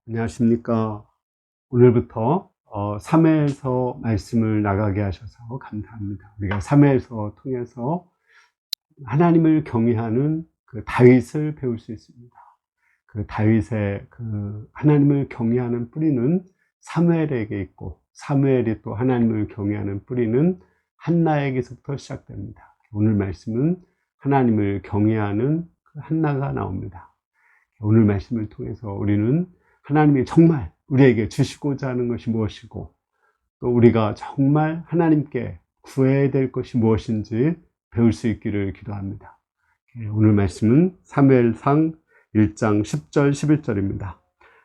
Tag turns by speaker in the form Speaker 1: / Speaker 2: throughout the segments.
Speaker 1: 안녕하십니까. 오늘부터 3회에서 말씀을 나가게 하셔서 감사합니다. 우리가 3회에서 통해서 하나님을 경외하는 그 다윗을 배울 수 있습니다. 그 다윗의 그 하나님을 경외하는 뿌리는 사무엘에게 있고, 사무엘이 또 하나님을 경외하는 뿌리는 한나에게서부터 시작됩니다. 오늘 말씀은 하나님을 경외하는 그 한나가 나옵니다. 오늘 말씀을 통해서 우리는 하나님이 정말 우리에게 주시고자 하는 것이 무엇이고, 또 우리가 정말 하나님께 구해야 될 것이 무엇인지 배울 수 있기를 기도합니다. 오늘 말씀은 사무엘상 1장 10절 11절입니다.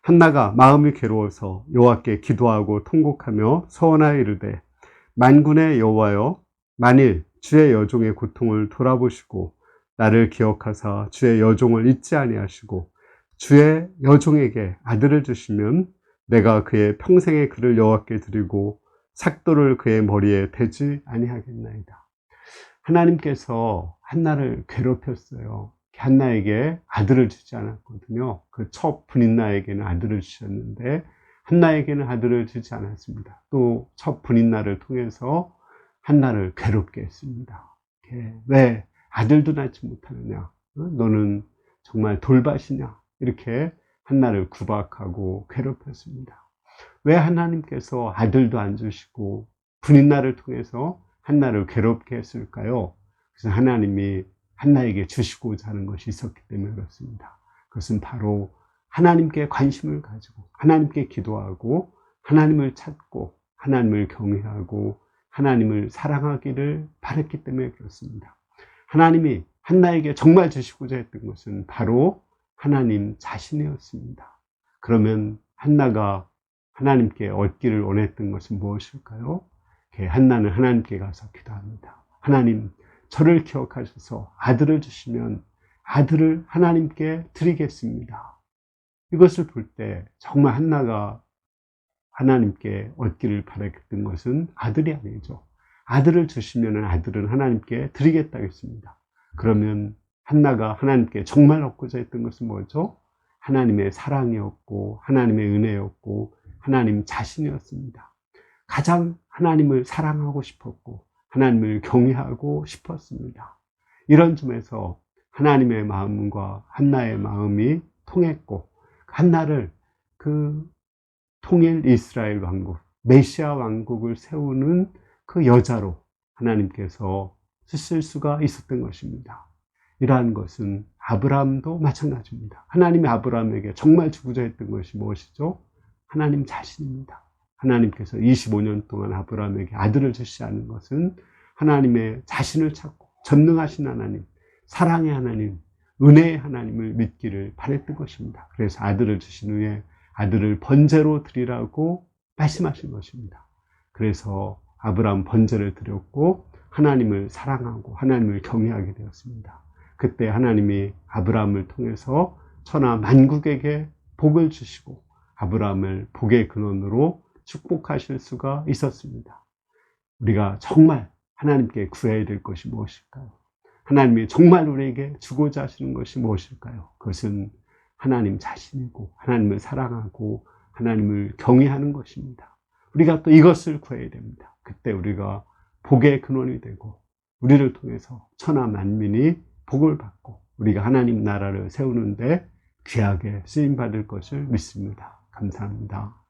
Speaker 1: 한나가 마음이 괴로워서 여호와께 기도하고 통곡하며 서원하여 이르되, 만군의 여호와여, 만일 주의 여종의 고통을 돌아보시고 나를 기억하사 주의 여종을 잊지 아니하시고 주의 여종에게 아들을 주시면 내가 그의 평생의 글을 여호와께 드리고 삭도를 그의 머리에 대지 아니하겠나이다. 하나님께서 한나를 괴롭혔어요. 한나에게 아들을 주지 않았거든요. 그 첫 분인나에게는 아들을 주셨는데 한나에게는 아들을 주지 않았습니다. 또 첫 분인나를 통해서 한나를 괴롭게 했습니다. 왜 아들도 낳지 못하느냐? 너는 정말 돌밭이냐? 이렇게 한나를 구박하고 괴롭혔습니다. 왜 하나님께서 아들도 안 주시고 분인나를 통해서 한나를 괴롭게 했을까요? 그래서 하나님이 한나에게 주시고자 하는 것이 있었기 때문에 그렇습니다. 그것은 바로 하나님께 관심을 가지고 하나님께 기도하고 하나님을 찾고 하나님을 경외하고 하나님을 사랑하기를 바랐기 때문에 그렇습니다. 하나님이 한나에게 정말 주시고자 했던 것은 바로 하나님 자신이었습니다. 그러면 한나가 하나님께 얻기를 원했던 것은 무엇일까요? 한나는 하나님께 가서 기도합니다. 하나님, 저를 기억하셔서 아들을 주시면 아들을 하나님께 드리겠습니다. 이것을 볼 때 정말 한나가 하나님께 얻기를 바랬던 것은 아들이 아니죠. 아들을 주시면 아들은 하나님께 드리겠다고 했습니다. 그러면 한나가 하나님께 정말 얻고자 했던 것은 뭐죠? 하나님의 사랑이었고 하나님의 은혜였고 하나님 자신이었습니다. 가장 하나님을 사랑하고 싶었고 하나님을 경외하고 싶었습니다. 이런 점에서 하나님의 마음과 한나의 마음이 통했고 한나를 그 통일 이스라엘 왕국, 메시아 왕국을 세우는 그 여자로 하나님께서 쓰실 수가 있었던 것입니다. 이러한 것은 아브라함도 마찬가지입니다. 하나님이 아브라함에게 정말 주고자 했던 것이 무엇이죠? 하나님 자신입니다. 하나님께서 25년 동안 아브라함에게 아들을 주시지 않은 것은 하나님의 자신을 찾고 전능하신 하나님, 사랑의 하나님, 은혜의 하나님을 믿기를 바랬던 것입니다. 그래서 아들을 주신 후에 아들을 번제로 드리라고 말씀하신 것입니다. 그래서 아브라함 번제를 드렸고 하나님을 사랑하고 하나님을 경외하게 되었습니다. 그때 하나님이 아브라함을 통해서 천하 만국에게 복을 주시고 아브라함을 복의 근원으로 축복하실 수가 있었습니다. 우리가 정말 하나님께 구해야 될 것이 무엇일까요? 하나님이 정말 우리에게 주고자 하시는 것이 무엇일까요? 그것은 하나님 자신이고 하나님을 사랑하고 하나님을 경외하는 것입니다. 우리가 또 이것을 구해야 됩니다. 그때 우리가 복의 근원이 되고 우리를 통해서 천하 만민이 복을 받고 우리가 하나님 나라를 세우는데 귀하게 쓰임받을 것을 믿습니다. 감사합니다.